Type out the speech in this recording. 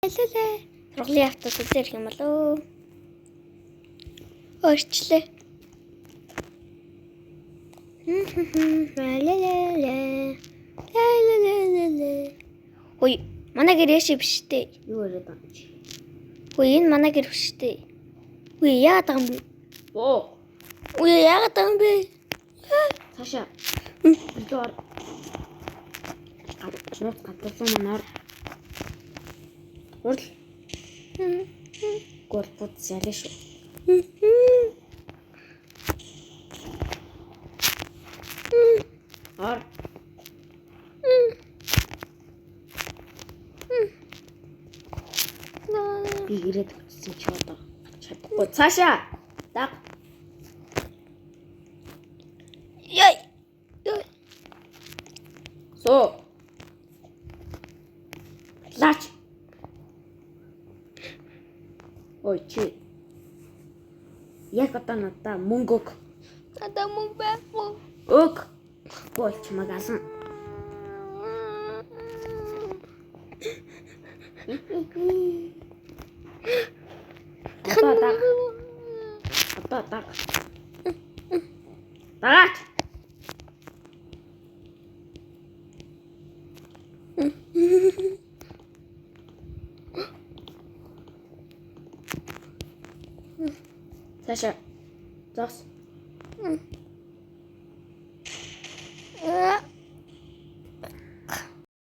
Алалаа. Сургуулийн автобус ирэх юм болоо. Орчлээ. Ой, манай гэр яши биш дээ. Юу яриад байгаа юм чи? Ой, энэ манай гэр биш дээ. Ой, яагаад байгаа юм бэ? Оо. Ой, яагаад байгаа юм бэ? Цаашаа. Доор. Нууц гадсан манаар. Урд. Гол бут яриа шүү. Ар. Би ирээд утсан ч одоо чадахгүй. Цаашаа. Даг. Яй. Соо. Лач. Ой чи. Яг одоо надаа мөнгө өг. Надаа мөнгө байхгүй. Өг. Болч магаасан. Одоо даг. Одоо даг. Дагач. Цаашаа. Зогс.